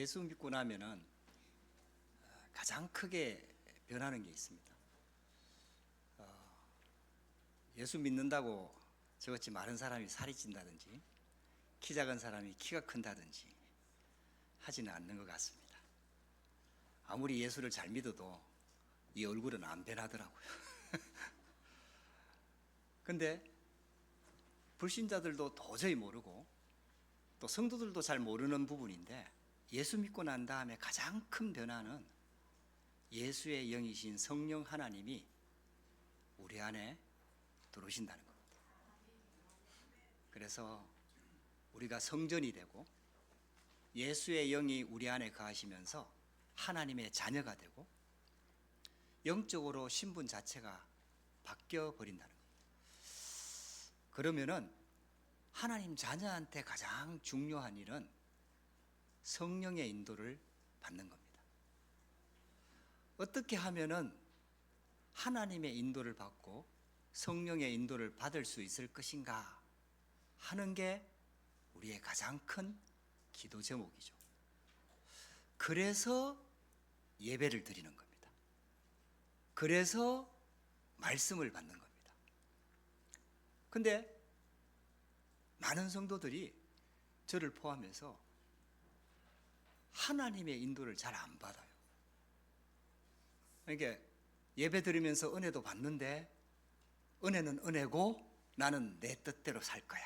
예수 믿고 나면은 가장 크게 변하는 게 있습니다. 예수 믿는다고 저같이 마른 사람이 살이 찐다든지 키 작은 사람이 키가 큰다든지 하지는 않는 것 같습니다. 아무리 예수를 잘 믿어도 이 얼굴은 안 변하더라고요. 근데 불신자들도 도저히 모르고 또 성도들도 잘 모르는 부분인데, 예수 믿고 난 다음에 가장 큰 변화는 예수의 영이신 성령 하나님이 우리 안에 들어오신다는 겁니다. 그래서 우리가 성전이 되고 예수의 영이 우리 안에 거하시면서 하나님의 자녀가 되고 영적으로 신분 자체가 바뀌어 버린다는 겁니다. 그러면은 하나님 자녀한테 가장 중요한 일은 성령의 인도를 받는 겁니다. 어떻게 하면은 하나님의 인도를 받고 성령의 인도를 받을 수 있을 것인가 하는 게 우리의 가장 큰 기도 제목이죠. 그래서 예배를 드리는 겁니다. 그래서 말씀을 받는 겁니다. 근데 많은 성도들이 저를 포함해서 하나님의 인도를 잘 안 받아요. 그러니까 예배 드리면서 은혜도 받는데 은혜는 은혜고 나는 내 뜻대로 살 거야,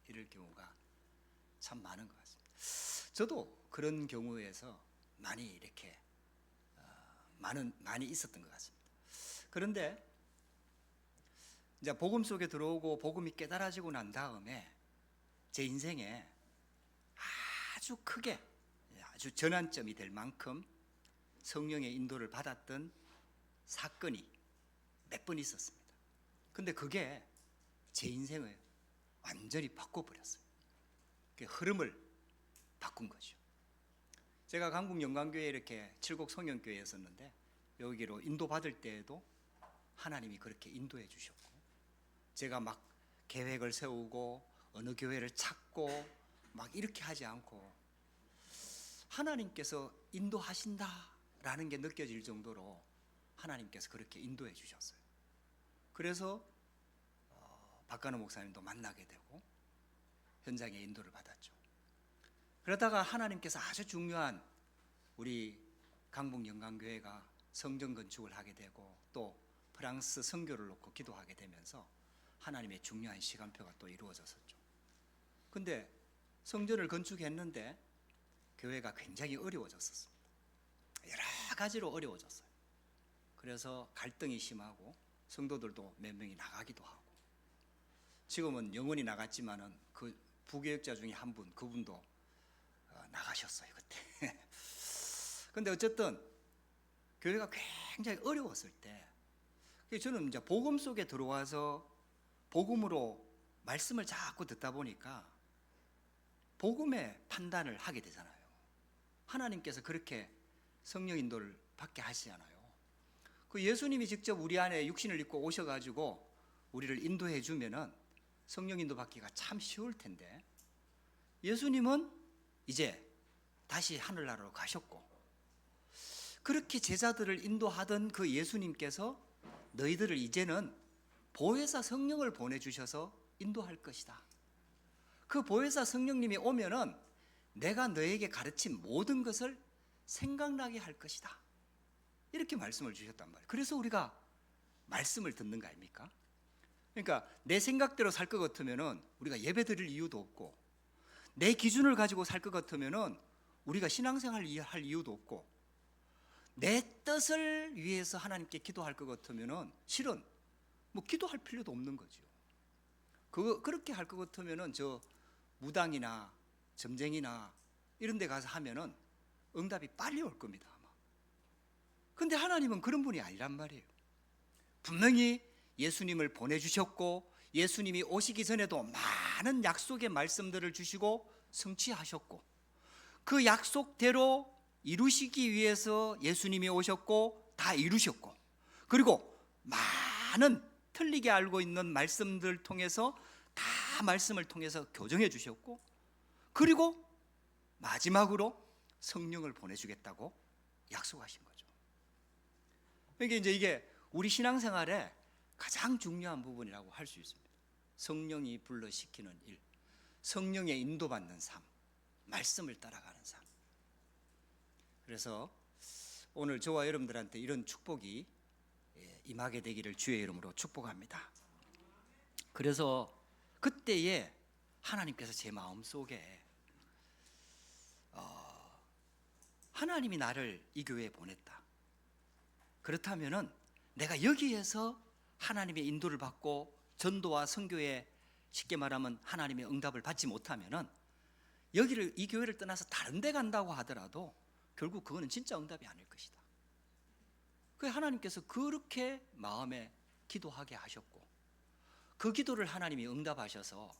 이럴 경우가 참 많은 것 같습니다. 저도 그런 경우에서 많이 이렇게 많이 있었던 것 같습니다. 그런데 이제 복음 속에 들어오고 복음이 깨달아지고 난 다음에 제 인생에 아주 크게, 아주 전환점이 될 만큼 성령의 인도를 받았던 사건이 몇 번 있었습니다. 근데 그게 제 인생을 완전히 바꿔버렸어요. 그 흐름을 바꾼 거죠. 제가 강북 영광교회에 이렇게 칠곡 성령교회에 있었는데 여기로 인도받을 때에도 하나님이 그렇게 인도해 주셨고, 제가 막 계획을 세우고 어느 교회를 찾고 막 이렇게 하지 않고 하나님께서 인도하신다라는 게 느껴질 정도로 하나님께서 그렇게 인도해 주셨어요. 그래서 박간호 목사님도 만나게 되고 현장에 인도를 받았죠. 그러다가 하나님께서 아주 중요한 우리 강북 영광교회가 성전 건축을 하게 되고 또 프랑스 선교를 놓고 기도하게 되면서 하나님의 중요한 시간표가 또 이루어졌었죠. 근데 성전을 건축했는데 교회가 굉장히 어려워졌었습니다. 여러 가지로 어려워졌어요. 그래서 갈등이 심하고 성도들도 몇 명이 나가기도 하고, 지금은 영원히 나갔지만은 그 부교역자 중에 한 분, 그분도 나가셨어요 그때. 근데 어쨌든 교회가 굉장히 어려웠을 때 저는 이제 복음 속에 들어와서 복음으로 말씀을 자꾸 듣다 보니까 복음의 판단을 하게 되잖아요. 하나님께서 그렇게 성령 인도를 받게 하시잖아요. 그 예수님이 직접 우리 안에 육신을 입고 오셔가지고 우리를 인도해 주면은 성령 인도 받기가 참 쉬울 텐데, 예수님은 이제 다시 하늘나라로 가셨고 그렇게 제자들을 인도하던 그 예수님께서 너희들을 이제는 보혜사 성령을 보내주셔서 인도할 것이다. 그 보혜사 성령님이 오면은 내가 너에게 가르친 모든 것을 생각나게 할 것이다, 이렇게 말씀을 주셨단 말이에요. 그래서 우리가 말씀을 듣는 거 아닙니까? 그러니까 내 생각대로 살 것 같으면은 우리가 예배 드릴 이유도 없고, 내 기준을 가지고 살 것 같으면은 우리가 신앙생활 할 이유도 없고, 내 뜻을 위해서 하나님께 기도할 것 같으면은 실은 뭐 기도할 필요도 없는 거죠. 그렇게 할 것 같으면은 저 무당이나 점쟁이나 이런 데 가서 하면은 응답이 빨리 올 겁니다, 아마. 근데 하나님은 그런 분이 아니란 말이에요. 분명히 예수님을 보내주셨고 예수님이 오시기 전에도 많은 약속의 말씀들을 주시고 성취하셨고 그 약속대로 이루시기 위해서 예수님이 오셨고 다 이루셨고, 그리고 많은 틀리게 알고 있는 말씀들을 통해서 다 말씀을 통해서 교정해 주셨고, 그리고 마지막으로 성령을 보내주겠다고 약속하신 거죠. 그러니까 이제 이게 우리 신앙생활에 가장 중요한 부분이라고 할 수 있습니다. 성령이 불러시키는 일, 성령의 인도받는 삶, 말씀을 따라가는 삶. 그래서 오늘 저와 여러분들한테 이런 축복이 임하게 되기를 주의 이름으로 축복합니다. 그래서 그때에 하나님께서 제 마음속에 하나님이 나를 이 교회에 보냈다. 그렇다면은 내가 여기에서 하나님의 인도를 받고 전도와 선교에 쉽게 말하면 하나님의 응답을 받지 못하면은 이 교회를 떠나서 다른 데 간다고 하더라도 결국 그거는 진짜 응답이 아닐 것이다. 그 하나님께서 그렇게 마음에 기도하게 하셨고 그 기도를 하나님이 응답하셔서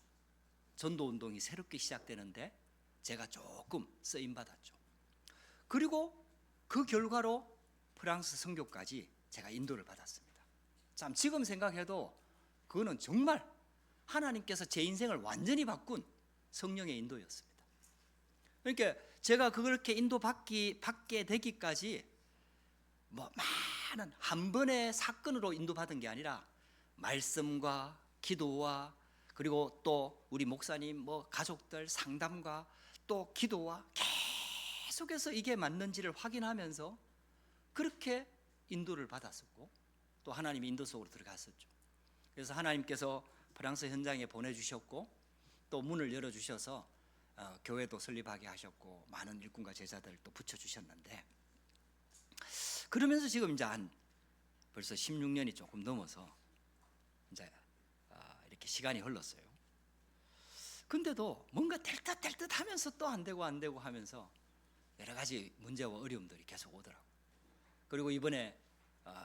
전도 운동이 새롭게 시작되는데 제가 조금 쓰임 받았죠. 그리고 그 결과로 프랑스 선교까지 제가 인도를 받았습니다. 참 지금 생각해도 그거는 정말 하나님께서 제 인생을 완전히 바꾼 성령의 인도였습니다. 그러니까 제가 그렇게 인도받게 되기까지 뭐 많은 한 번의 사건으로 인도받은 게 아니라 말씀과 기도와 그리고 또 우리 목사님 뭐 가족들 상담과 또 기도와 계속해서 이게 맞는지를 확인하면서 그렇게 인도를 받았었고 또 하나님이 인도 속으로 들어갔었죠. 그래서 하나님께서 프랑스 현장에 보내주셨고 또 문을 열어주셔서 교회도 설립하게 하셨고 많은 일꾼과 제자들을 또 붙여주셨는데 그러면서 지금 이제 벌써 16년이 조금 넘어서 이제 이렇게 시간이 흘렀어요. 근데도 뭔가 될 듯 하면서 또 안 되고 하면서 여러 가지 문제와 어려움들이 계속 오더라고요. 그리고 이번에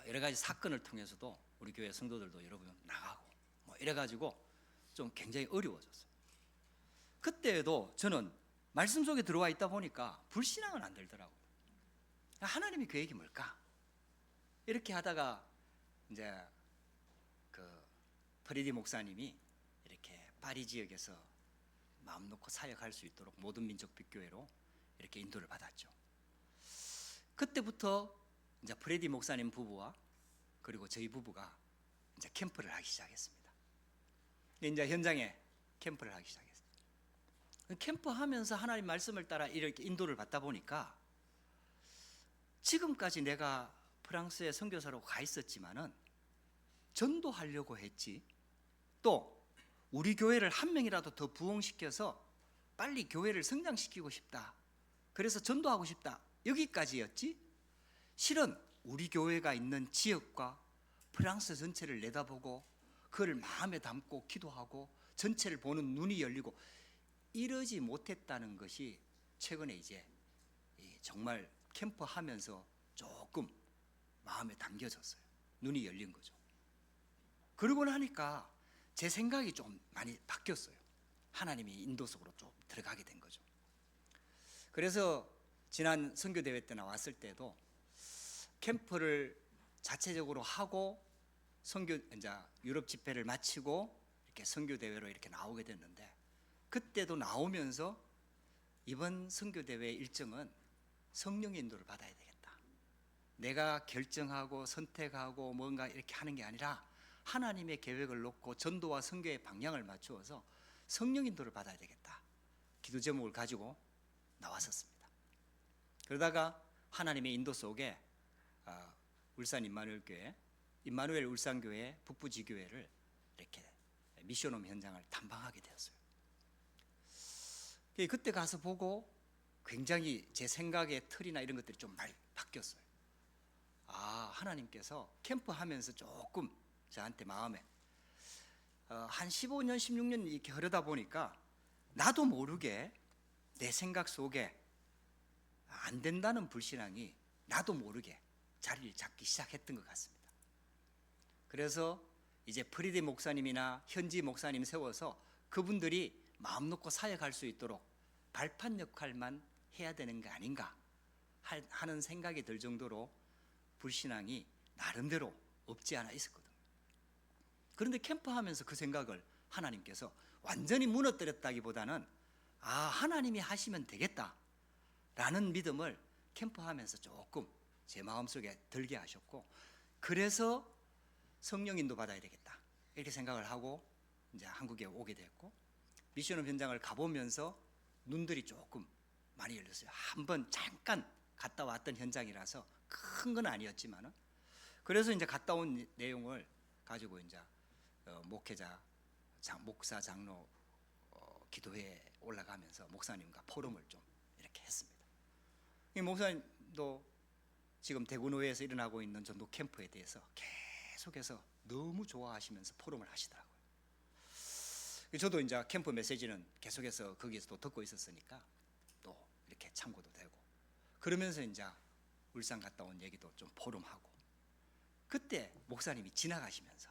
여러 가지 사건을 통해서도 우리 교회 성도들도 여러분 나가고 뭐 이래가지고 좀 굉장히 어려워졌어요. 그때에도 저는 말씀 속에 들어와 있다 보니까 불신앙은 안 들더라고요. 하나님의 계획이 뭘까? 이렇게 하다가 이제 그 프레디 목사님이 이렇게 파리 지역에서 마음 놓고 사역할 수 있도록 모든 민족 빛교회로 이렇게 인도를 받았죠. 그때부터 이제 프레디 목사님 부부와 그리고 저희 부부가 이제 캠프를 하기 시작했습니다. 이제 현장에 캠프를 하기 시작했어요. 캠프하면서 하나님 말씀을 따라 이렇게 인도를 받다 보니까 지금까지 내가 프랑스에 선교사로 가 있었지만은 전도하려고 했지 또 우리 교회를 한 명이라도 더 부흥시켜서 빨리 교회를 성장시키고 싶다. 그래서 전도하고 싶다. 여기까지였지 실은 우리 교회가 있는 지역과 프랑스 전체를 내다보고 그걸 마음에 담고 기도하고 전체를 보는 눈이 열리고 이러지 못했다는 것이 최근에 이제 정말 캠프하면서 조금 마음에 담겨졌어요. 눈이 열린 거죠. 그러고 나니까 제 생각이 좀 많이 바뀌었어요. 하나님이 인도 속으로 좀 들어가게 된 거죠. 그래서 지난 선교대회 때 나왔을 때도 캠프를 자체적으로 하고 선교 이제 유럽 집회를 마치고 이렇게 선교대회로 이렇게 나오게 됐는데 그때도 나오면서 이번 선교대회 일정은 성령의 인도를 받아야 되겠다. 내가 결정하고 선택하고 뭔가 이렇게 하는 게 아니라 하나님의 계획을 놓고 전도와 선교의 방향을 맞추어서 성령 인도를 받아야 되겠다. 기도 제목을 가지고 나왔었습니다. 그러다가 하나님의 인도 속에 울산 임마누엘교회, 임마누엘 울산교회 북부지교회를 이렇게 미션홈 현장을 탐방하게 되었어요. 그때 가서 보고 굉장히 제 생각의 틀이나 이런 것들이 좀 많이 바뀌었어요. 하나님께서 캠프하면서 조금 저한테 마음에 한 15년, 16년 이렇게 흐르다 보니까 나도 모르게 내 생각 속에 안 된다는 불신앙이 나도 모르게 자리를 잡기 시작했던 것 같습니다. 그래서 이제 프리디 목사님이나 현지 목사님 세워서 그분들이 마음 놓고 사역할 수 있도록 발판 역할만 해야 되는 게 아닌가 하는 생각이 들 정도로 불신앙이 나름대로 없지 않아 있었거든요. 그런데 캠프하면서 그 생각을 하나님께서 완전히 무너뜨렸다기보다는 하나님이 하시면 되겠다 라는 믿음을 캠프하면서 조금 제 마음속에 들게 하셨고, 그래서 성령 인도 받아야 되겠다 이렇게 생각을 하고 이제 한국에 오게 됐고, 미션홈 현장을 가보면서 눈들이 조금 많이 열렸어요. 한번 잠깐 갔다 왔던 현장이라서 큰 건 아니었지만은, 그래서 이제 갔다 온 내용을 가지고 이제 목회자, 목사, 장로 기도회에 올라가면서 목사님과 포럼을 좀 이렇게 했습니다. 이 목사님도 지금 대구노회에서 일어나고 있는 전도 캠프에 대해서 계속해서 너무 좋아하시면서 포럼을 하시더라고요. 저도 이제 캠프 메시지는 계속해서 거기에서 또 듣고 있었으니까 또 이렇게 참고도 되고, 그러면서 이제 울산 갔다 온 얘기도 좀 포럼하고, 그때 목사님이 지나가시면서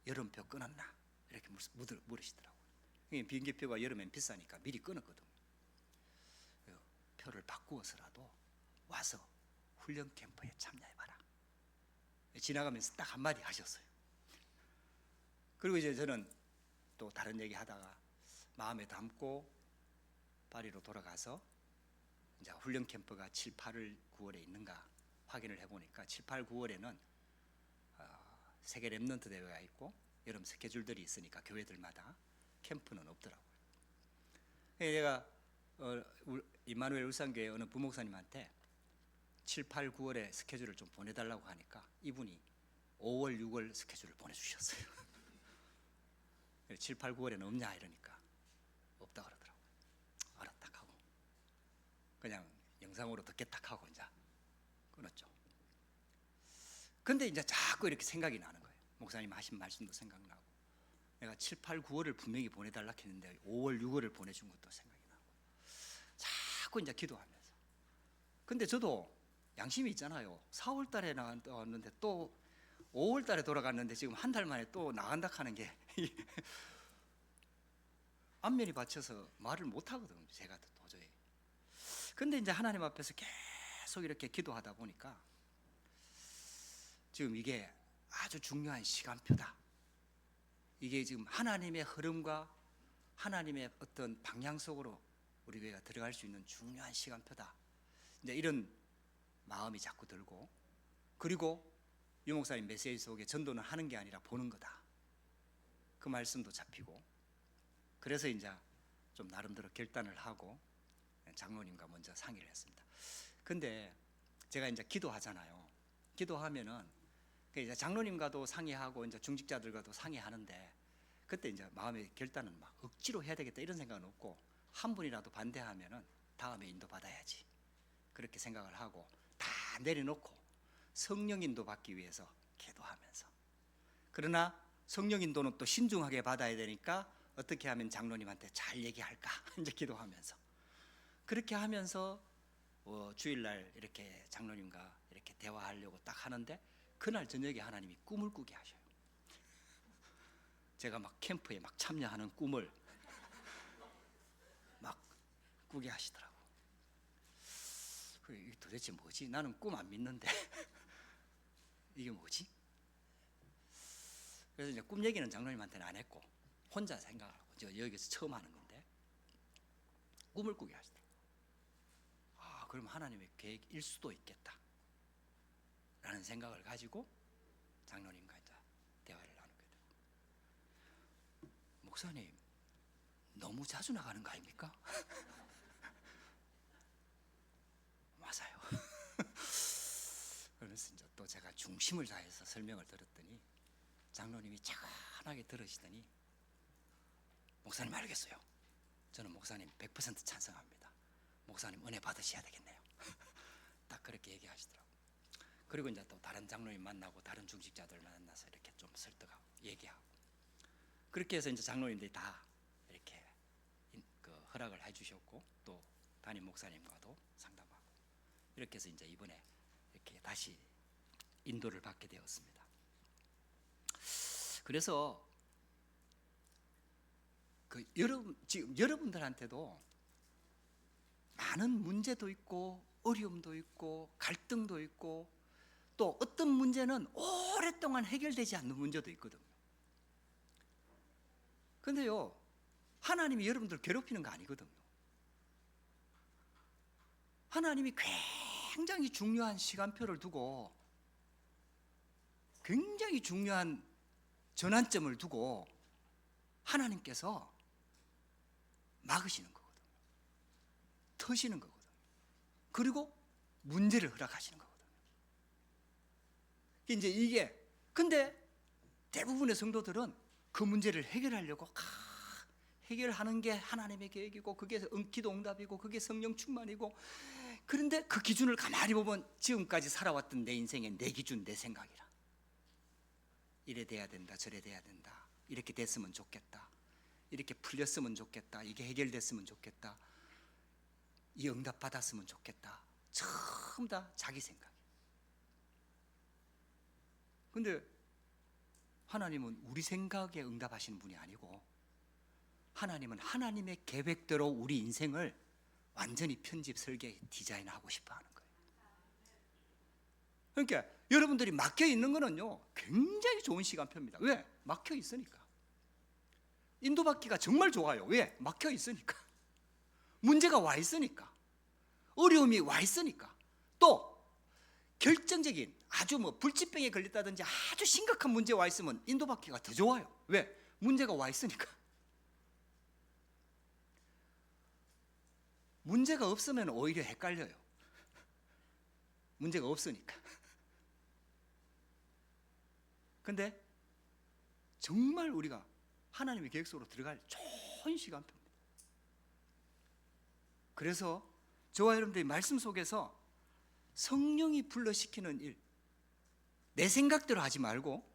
여름표 끊었나 이렇게 물으시더라고요. 비행기표가 여름엔 비싸니까 미리 끊었거든요. 표를 바꾸어서라도 와서 훈련 캠프에 참여해봐라. 지나가면서 딱 한마디 하셨어요. 그리고 이제 저는 또 다른 얘기 하다가 마음에 담고 파리로 돌아가서 이제 훈련 캠프가 7, 8월, 9월에 있는가 확인을 해보니까 7, 8, 9월에는 세계 랩넌트 대회가 있고 여름 스케줄들이 있으니까 교회들마다 캠프는 없더라고요. 제가 임마누엘 울산교회 어느 부목사님한테 7, 8, 9월에 스케줄을 좀 보내달라고 하니까 이분이 5월, 6월 스케줄을 보내주셨어요. 7, 8, 9월에는 없냐 이러니까 없다 그러더라고요. 알았다 하고 그냥 영상으로 듣겠다 하고 이제 끊었죠. 근데 이제 자꾸 이렇게 생각이 나는 거예요. 목사님 하신 말씀도 생각나고, 내가 7, 8, 9월을 분명히 보내달라 했는데 5월, 6월을 보내준 것도 생각이 나고, 자꾸 이제 기도하면서. 근데 저도 양심이 있잖아요. 4월 달에 나왔는데 또 5월 달에 돌아갔는데 지금 한 달 만에 또 나간다 하는 게 안면이 받쳐서 말을 못 하거든요, 제가 도저히. 근데 이제 하나님 앞에서 계속 이렇게 기도하다 보니까 지금 이게 아주 중요한 시간표다. 이게 지금 하나님의 흐름과 하나님의 어떤 방향 속으로 우리 교회가 들어갈 수 있는 중요한 시간표다. 이제 이런 마음이 자꾸 들고, 그리고 유 목사님 메시지 속에 전도는 하는 게 아니라 보는 거다. 그 말씀도 잡히고, 그래서 이제 좀 나름대로 결단을 하고 장로님과 먼저 상의를 했습니다. 근데 제가 이제 기도하잖아요. 기도하면은 이제 장로님과도 상의하고 이제 중직자들과도 상의하는데, 그때 이제 마음의 결단은 막 억지로 해야 되겠다 이런 생각은 없고, 한 분이라도 반대하면은 다음에 인도 받아야지 그렇게 생각을 하고 다 내려놓고 성령 인도 받기 위해서 기도하면서, 그러나 성령 인도는 또 신중하게 받아야 되니까 어떻게 하면 장로님한테 잘 얘기할까 이제 기도하면서, 그렇게 하면서 주일날 이렇게 장로님과 이렇게 대화하려고 딱 하는데, 그날 저녁에 하나님이 꿈을 꾸게 하셔요. 제가 막 캠프에 막 참여하는 꿈을 막 꾸게 하시더라고. 이게 도대체 뭐지? 나는 꿈 안 믿는데 이게 뭐지? 그래서 이제 꿈 얘기는 장로님한테는 안 했고 혼자 생각하고, 저 여기서 처음 하는 건데 꿈을 꾸게 하시더라고. 아, 그럼 하나님의 계획일 수도 있겠다 라는 생각을 가지고 장로님과 이제 대화를 나누게 되고, 목사님 너무 자주 나가는 거 아닙니까? 맞아요. 그래서 이제 또 제가 중심을 다해서 설명을 들었더니 장로님이 차분하게 들으시더니, 목사님 알겠어요. 저는 목사님 100% 찬성합니다. 목사님 은혜 받으셔야 되겠네요. 딱 그렇게 얘기하시더라고요. 그리고 이제 또 다른 장로님 만나고 다른 중직자들 만나서 이렇게 좀 설득하고 얘기하고, 그렇게 해서 이제 장로님들이 다 이렇게 그 허락을 해주셨고, 또 담임 목사님과도 상담하고, 이렇게 해서 이제 이번에 이렇게 다시 인도를 받게 되었습니다. 그래서 지금 여러분들한테도 많은 문제도 있고 어려움도 있고 갈등도 있고, 또 어떤 문제는 오랫동안 해결되지 않는 문제도 있거든요. 근데요, 하나님이 여러분들 괴롭히는 거 아니거든요. 하나님이 굉장히 중요한 시간표를 두고 굉장히 중요한 전환점을 두고 하나님께서 막으시는 거거든요. 터시는 거거든요. 그리고 문제를 허락하시는 거거든요. 이제 이게 근데 대부분의 성도들은 그 문제를 해결하려고 해결하는 게 하나님의 계획이고 그게 기도 응답이고 그게 성령 충만이고, 그런데 그 기준을 가만히 보면 지금까지 살아왔던 내 인생의 내 기준, 내 생각이라. 이래 돼야 된다, 저래 돼야 된다, 이렇게 됐으면 좋겠다, 이렇게 풀렸으면 좋겠다, 이게 해결됐으면 좋겠다, 이 응답 받았으면 좋겠다, 전부 다 자기 생각. 근데 하나님은 우리 생각에 응답하시는 분이 아니고 하나님은 하나님의 계획대로 우리 인생을 완전히 편집, 설계, 디자인하고 싶어 하는 거예요. 그러니까 여러분들이 막혀 있는 거는요 굉장히 좋은 시간표입니다. 왜? 막혀 있으니까. 인도받기가 정말 좋아요. 왜? 막혀 있으니까. 문제가 와 있으니까. 어려움이 와 있으니까. 또 결정적인 아주 불치병에 걸렸다든지 아주 심각한 문제 와 있으면 인도받기가 더 좋아요. 왜? 문제가 와 있으니까. 문제가 없으면 오히려 헷갈려요. 문제가 없으니까. 근데 정말 우리가 하나님의 계획 속으로 들어갈 좋은 시간표입니다. 그래서 저와 여러분들이 말씀 속에서 성령이 불러시키는 일, 내 생각대로 하지 말고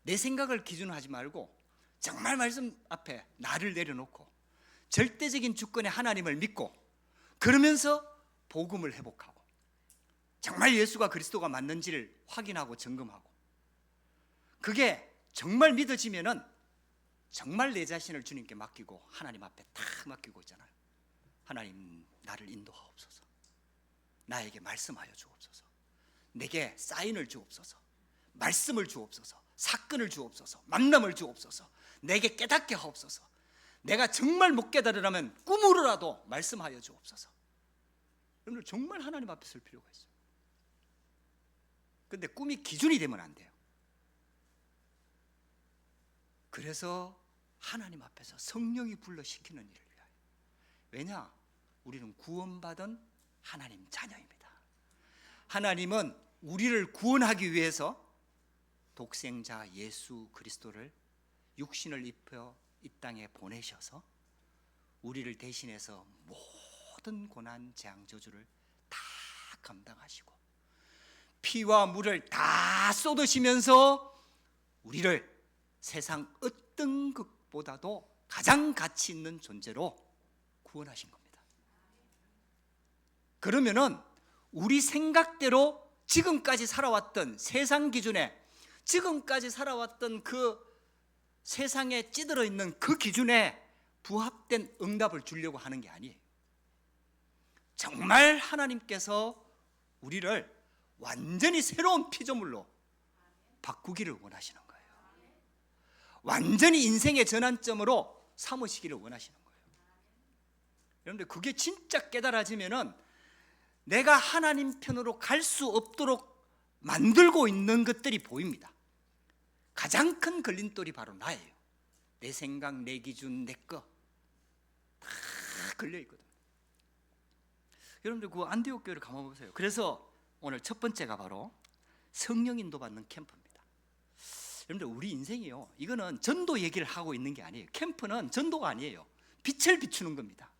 내 생각을 기준으로 하지 말고 정말 말씀 앞에 나를 내려놓고 절대적인 주권의 하나님을 믿고 그러면서 복음을 회복하고 정말 예수가 그리스도가 맞는지를 확인하고 점검하고, 그게 정말 믿어지면은 정말 내 자신을 주님께 맡기고 하나님 앞에 다 맡기고 있잖아요. 하나님 나를 인도하옵소서, 나에게 말씀하여 주옵소서, 내게 사인을 주옵소서, 말씀을 주옵소서, 사건을 주옵소서, 만남을 주옵소서, 내게 깨닫게 하옵소서, 내가 정말 못 깨달으라면 꿈으로라도 말씀하여 주옵소서. 여러분들 정말 하나님 앞에 설 필요가 있어요. 근데 꿈이 기준이 되면 안 돼요. 그래서 하나님 앞에서 성령이 불러시키는 일을 위하여. 왜냐? 우리는 구원받은 하나님 자녀입니다. 하나님은 우리를 구원하기 위해서 독생자 예수 그리스도를 육신을 입혀 이 땅에 보내셔서 우리를 대신해서 모든 고난, 재앙, 저주를 다 감당하시고 피와 물을 다 쏟으시면서 우리를 세상 어떤 것보다도 가장 가치 있는 존재로 구원하신 겁니다. 그러면은 우리 생각대로 지금까지 살아왔던 세상 기준에, 지금까지 살아왔던 그 세상에 찌들어 있는 그 기준에 부합된 응답을 주려고 하는 게 아니에요. 정말 하나님께서 우리를 완전히 새로운 피조물로 바꾸기를 원하시는 거예요. 완전히 인생의 전환점으로 삼으시기를 원하시는 거예요. 여러분들 그게 진짜 깨달아지면은 내가 하나님 편으로 갈 수 없도록 만들고 있는 것들이 보입니다. 가장 큰 걸림돌이 바로 나예요. 내 생각, 내 기준, 내 거 다 걸려있거든요. 여러분들 그 안디옥 교회를 가만 보세요. 그래서 오늘 첫 번째가 바로 성령 인도받는 캠프입니다. 여러분들 우리 인생이요, 이거는 전도 얘기를 하고 있는 게 아니에요. 캠프는 전도가 아니에요. 빛을 비추는 겁니다.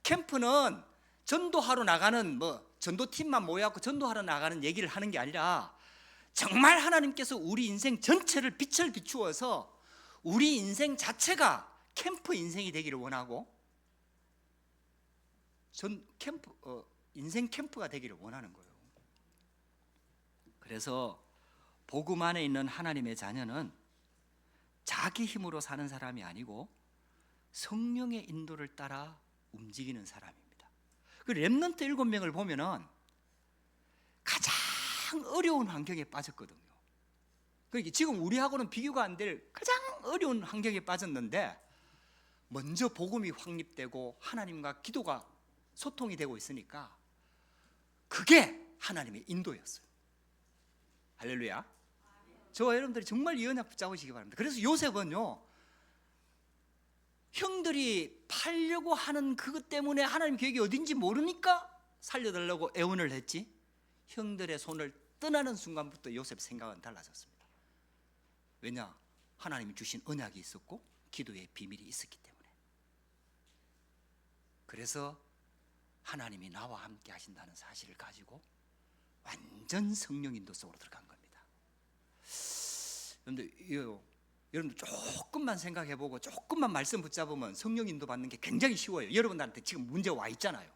캠프는 전도하러 나가는 전도팀만 모여갖고 전도하러 나가는 얘기를 하는 게 아니라 정말 하나님께서 우리 인생 전체를 빛을 비추어서 우리 인생 자체가 캠프 인생이 되기를 원하고 인생 캠프가 되기를 원하는 거예요. 그래서 복음 안에 있는 하나님의 자녀는 자기 힘으로 사는 사람이 아니고 성령의 인도를 따라 움직이는 사람입니다. 그 렘넌트 7명을 보면은 가장 어려운 환경에 빠졌거든요. 그러니까 지금 우리하고는 비교가 안 될 가장 어려운 환경에 빠졌는데 먼저 복음이 확립되고 하나님과 기도가 소통이 되고 있으니까 그게 하나님의 인도였어요. 할렐루야. 저와 여러분들이 정말 이 언약 붙잡으시기 바랍니다. 그래서 요셉은요, 형들이 팔려고 하는 그것 때문에 하나님 계획이 어딘지 모르니까 살려달라고 애원을 했지, 형들의 손을 떠나는 순간부터 요셉 생각은 달라졌습니다. 왜냐? 하나님이 주신 언약이 있었고 기도의 비밀이 있었기 때문에. 그래서 하나님이 나와 함께 하신다는 사실을 가지고 완전 성령 인도 속으로 들어간 겁니다. 여러분들 조금만 생각해보고 조금만 말씀 붙잡으면 성령 인도 받는 게 굉장히 쉬워요. 여러분들한테 지금 문제가 와 있잖아요.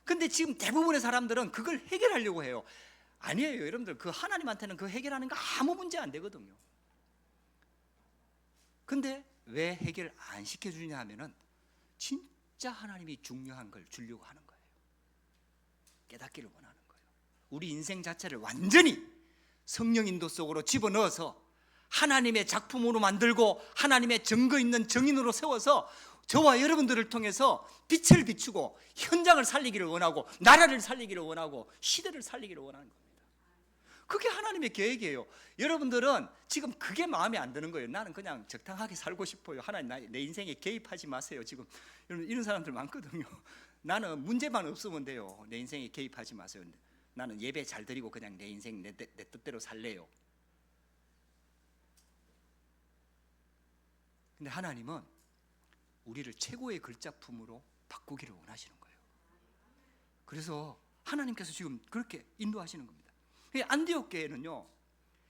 근데 지금 대부분의 사람들은 그걸 해결하려고 해요. 아니에요. 여러분들, 그 하나님한테는 그 해결하는 거 아무 문제 안 되거든요. 근데 왜 해결 안 시켜주냐 하면은 진짜 하나님이 중요한 걸 주려고 하는 거예요. 깨닫기를 원하는 거예요. 우리 인생 자체를 완전히 성령 인도 속으로 집어넣어서 하나님의 작품으로 만들고 하나님의 증거 있는 증인으로 세워서 저와 여러분들을 통해서 빛을 비추고 현장을 살리기를 원하고 나라를 살리기를 원하고 시대를 살리기를 원하는 겁니다. 그게 하나님의 계획이에요. 여러분들은 지금 그게 마음에 안 드는 거예요. 나는 그냥 적당하게 살고 싶어요. 하나님 내 인생에 개입하지 마세요. 지금 여러분, 이런 사람들 많거든요. 나는 문제만 없으면 돼요. 내 인생에 개입하지 마세요. 나는 예배 잘 드리고 그냥 내 인생 내 뜻대로 살래요. 근데 하나님은 우리를 최고의 글작품으로 바꾸기를 원하시는 거예요. 그래서 하나님께서 지금 그렇게 인도하시는 겁니다. 안디옥 교회는요,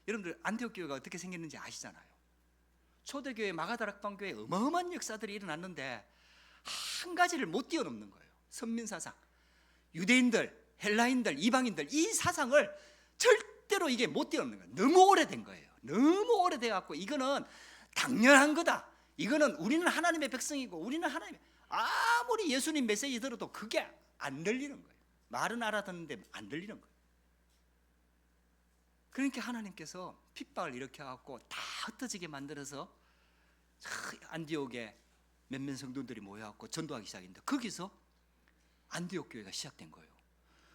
여러분들 안디옥 교회가 어떻게 생겼는지 아시잖아요. 초대교회 마가다락방 교회에 어마어마한 역사들이 일어났는데 한 가지를 못 뛰어넘는 거예요. 선민사상, 유대인들, 헬라인들, 이방인들, 이 사상을 절대로 이게 못 뛰어넘는 거예요. 너무 오래된 거예요. 너무 오래돼 갖고 이거는 당연한 거다. 이거는 우리는 하나님의 백성이고 우리는 하나님의, 아무리 예수님 메시지 들어도 그게 안 들리는 거예요. 말은 알아듣는데 안 들리는 거예요. 그러니까 하나님께서 핍박을 일으켜갖고 다 흩어지게 만들어서 안디옥에 몇몇 성도들이 모여갖고 전도하기 시작했는데 거기서 안디옥 교회가 시작된 거예요.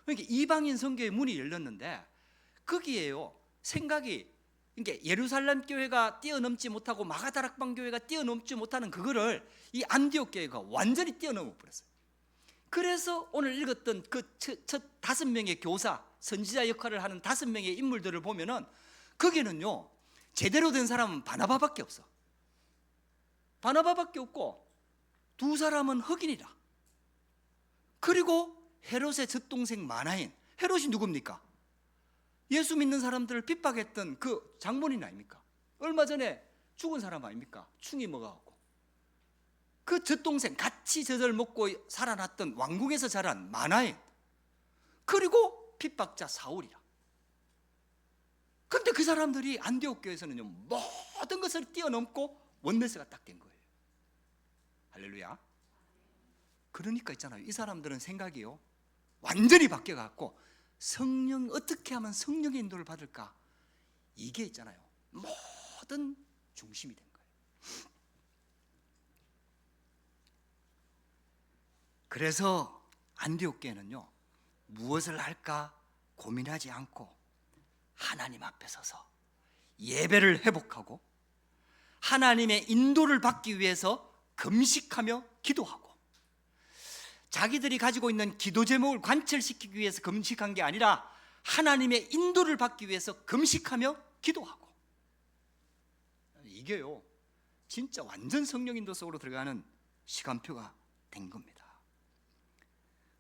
그러니까 이방인 선교의 문이 열렸는데 거기에요, 생각이, 그러니까 예루살렘 교회가 뛰어넘지 못하고 마가다락방 교회가 뛰어넘지 못하는 그거를 이 안디옥 교회가 완전히 뛰어넘어 버렸어요. 그래서 오늘 읽었던 그 첫 5명의 교사, 선지자 역할을 하는 5명의 인물들을 보면은 거기는요, 제대로 된 사람은 바나바밖에 없어. 바나바밖에 없고 두 사람은 흑인이라. 그리고 헤롯의 젖동생 마나인. 헤롯이 누굽니까? 예수 믿는 사람들을 핍박했던 그 장본인 아닙니까? 얼마 전에 죽은 사람 아닙니까? 충이 먹어갖고. 그 젖동생, 같이 젖을 먹고 살아났던 왕궁에서 자란 마나인. 그리고 핍박자 사울이라. 근데 그 사람들이 안디옥 교회에서는요, 모든 것을 뛰어넘고 원내스가 딱 된 거예요. 할렐루야. 그러니까 있잖아요, 이 사람들은 생각이요, 완전히 바뀌어갖고 성령, 어떻게 하면 성령의 인도를 받을까, 이게 있잖아요, 모든 중심이 된 거예요. 그래서 안디옥 교회는요, 무엇을 할까 고민하지 않고 하나님 앞에 서서 예배를 회복하고 하나님의 인도를 받기 위해서 금식하며 기도하고, 자기들이 가지고 있는 기도 제목을 관철시키기 위해서 금식한 게 아니라 하나님의 인도를 받기 위해서 금식하며 기도하고, 이게요 진짜 완전 성령 인도 속으로 들어가는 시간표가 된 겁니다.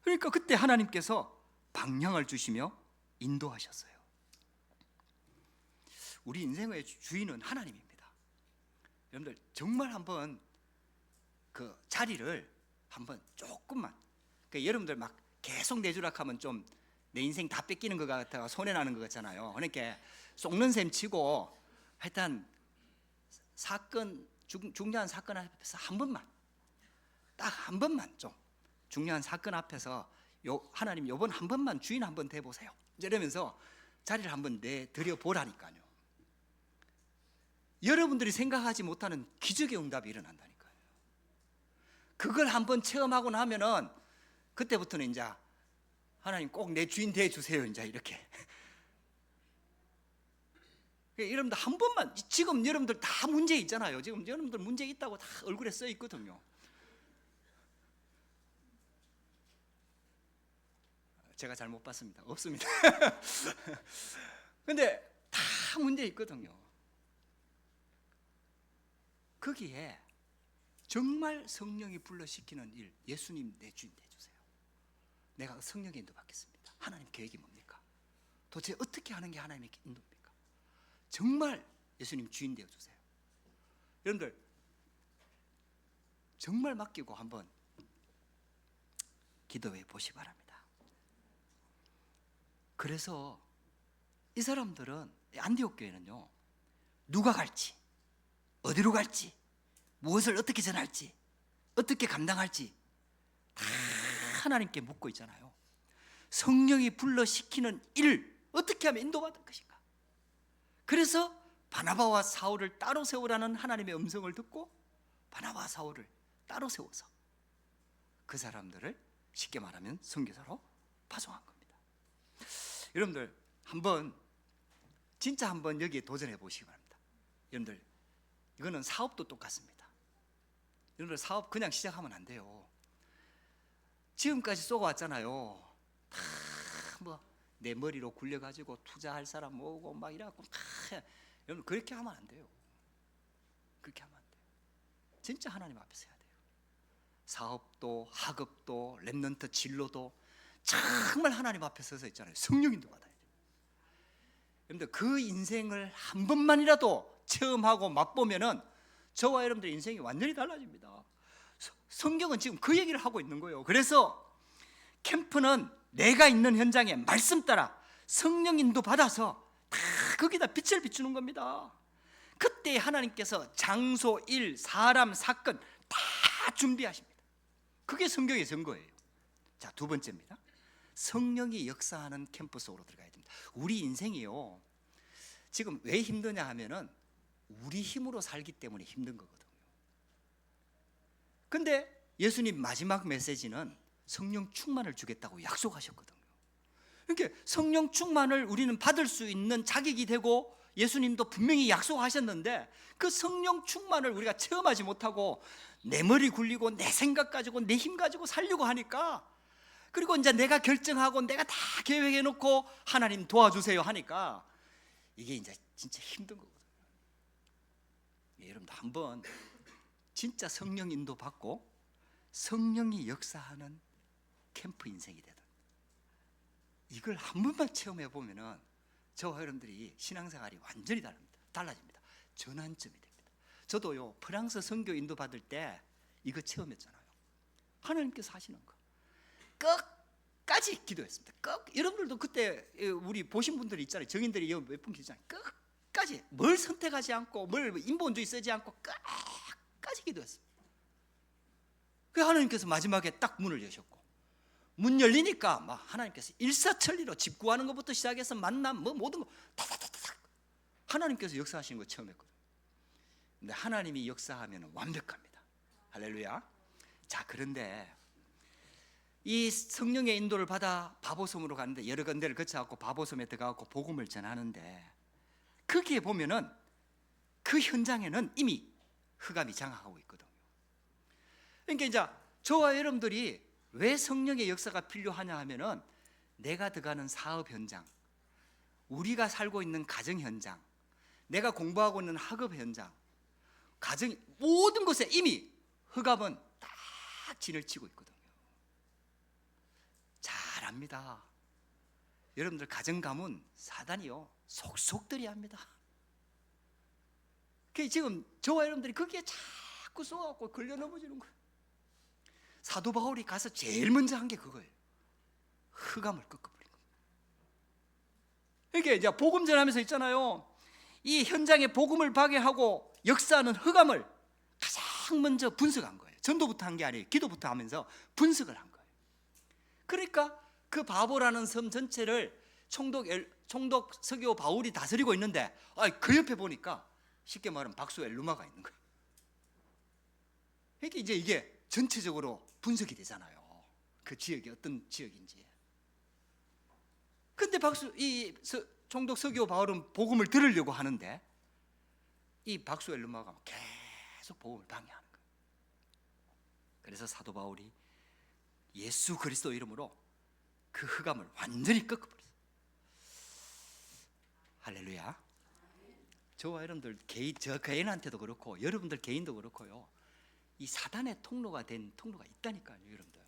그러니까 그때 하나님께서 방향을 주시며 인도하셨어요. 우리 인생의 주인은 하나님입니다. 여러분들 정말 한번 그 자리를 한번 조금만, 그러니까 여러분들 막 계속 내주락하면 좀 내 인생 다 뺏기는 것 같아 손해나는 것 같잖아요. 그러니까 속는 셈 치고 하여튼 사건, 중요한 사건 앞에서 한 번만, 딱 한 번만, 좀 중요한 사건 앞에서 하나님 요번 한 번만 주인 한번 돼보세요, 이러면서 자리를 한번 내드려 보라니까요. 여러분들이 생각하지 못하는 기적의 응답이 일어난다니까요. 그걸 한번 체험하고 나면은 그때부터는 이제 하나님 꼭 내 주인 돼 주세요. 이제 이렇게. 여러분들 한 번만, 지금 여러분들 다 문제 있잖아요. 지금 여러분들 문제 있다고 다 얼굴에 써 있거든요. 제가 잘못 봤습니다. 없습니다. 근데 다 문제 있거든요. 거기에 정말 성령이 불러시키는 일, 예수님 내 주인 되주세요. 내가 성령의 인도 받겠습니다. 하나님 계획이 뭡니까? 도대체 어떻게 하는 게 하나님의 인도입니까? 정말 예수님 주인 되어주세요. 여러분들 정말 맡기고 한번 기도해 보시기 바랍니다. 그래서 이 사람들은, 안디옥 교회는요, 누가 갈지, 어디로 갈지, 무엇을 어떻게 전할지, 어떻게 감당할지 다 하나님께 묻고 있잖아요. 성령이 불러시키는 일, 어떻게 하면 인도받을 것인가. 그래서 바나바와 사울을 따로 세우라는 하나님의 음성을 듣고 바나바와 사울을 따로 세워서 그 사람들을 쉽게 말하면 선교사로 파송한 겁니다. 여러분들 진짜 한번 여기에 도전해 보시기 바랍니다. 여러분들 이거는 사업도 똑같습니다. 여러분들 사업 그냥 시작하면 안 돼요. 지금까지 쏘고왔잖아요. 다 내 머리로 굴려가지고 투자할 사람 모으고 막 이래갖고 여러분 그렇게 하면 안 돼요. 그렇게 하면 안 돼요. 진짜 하나님 앞에서 해야 돼요. 사업도, 학업도, 렘넌트 진로도 정말 하나님 앞에 서서 있잖아요. 성령인도 받아야 돼요. 여러분들 그 인생을 한 번만이라도 체험하고 맛보면은 저와 여러분들의 인생이 완전히 달라집니다. 성경은 지금 그 얘기를 하고 있는 거예요. 그래서 캠프는 내가 있는 현장에 말씀 따라 성령 인도 받아서 다 거기다 빛을 비추는 겁니다. 그때 하나님께서 장소, 일, 사람, 사건 다 준비하십니다. 그게 성경의 증거예요. 자, 두 번째입니다. 성령이 역사하는 캠프 속으로 들어가야 됩니다. 우리 인생이요, 지금 왜 힘드냐 하면은 우리 힘으로 살기 때문에 힘든 거거든요. 근데 예수님 마지막 메시지는 성령 충만을 주겠다고 약속하셨거든요. 그러니까 성령 충만을 우리는 받을 수 있는 자격이 되고 예수님도 분명히 약속하셨는데 그 성령 충만을 우리가 체험하지 못하고 내 머리 굴리고 내 생각 가지고 내 힘 가지고 살려고 하니까, 그리고 이제 내가 결정하고 내가 다 계획해 놓고 하나님 도와주세요 하니까 이게 이제 진짜 힘든 거거든요. 여러분도 한번 진짜 성령 인도 받고 성령이 역사하는 캠프 인생이 되든 이걸 한 번만 체험해 보면은 저와 여러분들이 신앙생활이 완전히 달라집니다. 전환점이 됩니다. 저도요, 프랑스 선교 인도 받을 때 이거 체험했잖아요. 하나님께서 하시는 거 끝까지 기도했습니다. 여러분들도 그때 우리 보신 분들이 있잖아요. 정인들이 몇 분 계시잖아요. 끝까지 뭘 선택하지 않고 뭘 인본주의 쓰지 않고 끝까지 기도했습니다. 그 하나님께서 마지막에 딱 문을 여셨고, 문 열리니까 막 하나님께서 일사천리로 집 구하는 것부터 시작해서 만남 모든 거 다다다닥 하나님께서 역사하시는 거 처음 했거든요. 근데 하나님이 역사하면 완벽합니다. 할렐루야. 자, 그런데 이 성령의 인도를 받아 바보섬으로 가는데 여러 군데를 거쳐갖고 바보섬에 들어가고 복음을 전하는데 거기에 보면은 그 현장에는 이미 흑암이 장악하고 있거든요. 그러니까 이제 저와 여러분들이 왜 성령의 역사가 필요하냐 하면은 내가 들어가는 사업 현장, 우리가 살고 있는 가정 현장, 내가 공부하고 있는 학업 현장, 가정, 모든 곳에 이미 흑암은 딱 진을 치고 있거든요. 잘 압니다. 여러분들 가정 가문 사단이요 속속들이 합니다. 지금 저와 여러분들이 거기에 자꾸 쏘아갖고 걸려 넘어지는 거예요. 사도 바울이 가서 제일 먼저 한 게 그거예요. 흑암을 꺾어버린 겁니다. 이게 이제 복음 전하면서 있잖아요. 이 현장에 복음을 파괴하고 역사하는 흑암을 가장 먼저 분석한 거예요. 전도부터 한 게 아니에요. 기도부터 하면서 분석을 한 거예요. 그러니까 그 바보라는 섬 전체를 총독 서교 바울이 다스리고 있는데 그 옆에 보니까 쉽게 말하면 박수 엘루마가 있는 거예요. 그러니까 이제 이게 전체적으로 분석이 되잖아요. 그 지역이 어떤 지역인지. 근데 총독 서기오 바울은 복음을 들으려고 하는데 이 박수 엘르마가 계속 복음을 방해하는 거예요. 그래서 사도 바울이 예수 그리스도 이름으로 그 흑암을 완전히 꺾어버렸어요. 할렐루야. 저와 여러분들 저 개인한테도 그렇고 여러분들 개인도 그렇고요, 이 사단의 통로가 된 통로가 있다니까요. 여러분들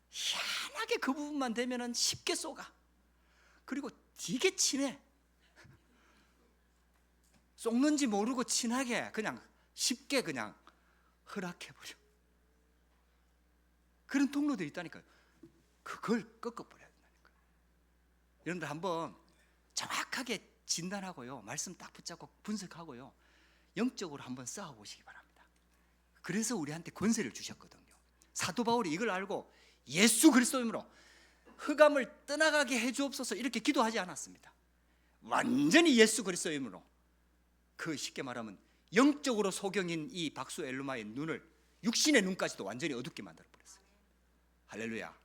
희한하게 그 부분만 되면은 쉽게 쏘가. 그리고 되게 친해. 속는지 모르고 친하게 그냥 쉽게 그냥 허락해버려. 그런 통로들이 있다니까요. 그걸 꺾어버려야 된다니까요. 여러분들 한번 정확하게 진단하고요, 말씀 딱 붙잡고 분석하고요, 영적으로 한번 싸워보시기 바랍니다. 그래서 우리한테 권세를 주셨거든요. 사도 바울이 이걸 알고 예수 그리스도이므로 흑암을 떠나가게 해주옵소서 이렇게 기도하지 않았습니다. 완전히 예수 그리스도이므로, 그 쉽게 말하면 영적으로 소경인 이 박수 엘루마의 눈을 육신의 눈까지도 완전히 어둡게 만들어버렸어요. 할렐루야.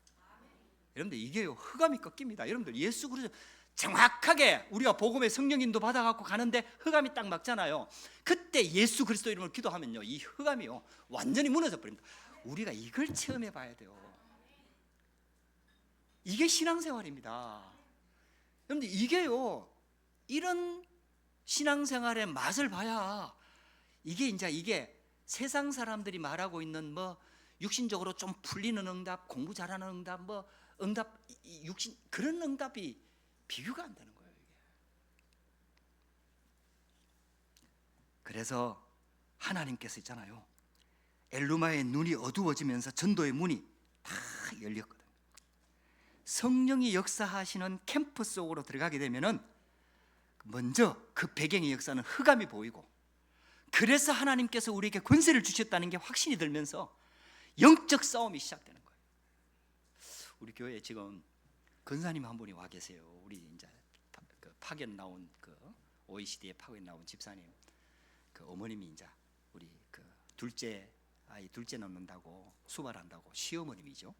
여러분들 이게요, 흑암이 꺾입니다. 여러분들 예수 그리스도 정확하게 우리가 복음의 성령인도 받아갖고 가는데 흑암이 딱 막잖아요. 그때 예수 그리스도 이름으로 기도하면요, 이 흑암이요 완전히 무너져 버립니다. 우리가 이걸 체험해 봐야 돼요. 이게 신앙생활입니다. 여러분들 이게요, 이런 신앙생활의 맛을 봐야 이게 세상 사람들이 말하고 있는 뭐 육신적으로 좀 풀리는 응답, 공부 잘하는 응답, 뭐 응답, 육신 그런 응답이 비교가 안 되는 거예요. 이게. 그래서 하나님께서 있잖아요, 엘루마의 눈이 어두워지면서 전도의 문이 다 열렸거든요. 성령이 역사하시는 캠프 속으로 들어가게 되면은 먼저 그 배경의 역사는 흑암이 보이고, 그래서 하나님께서 우리에게 권세를 주셨다는 게 확신이 들면서 영적 싸움이 시작되는 거예요. 우리 교회에 지금 권사님 한 분이 와 계세요. 우리 이제 파견 나온 OECD에 파견 나온 집사님, 어머님이 이제 우리 둘째 아이 둘째 낳는다고 수발한다고 시어머님이죠.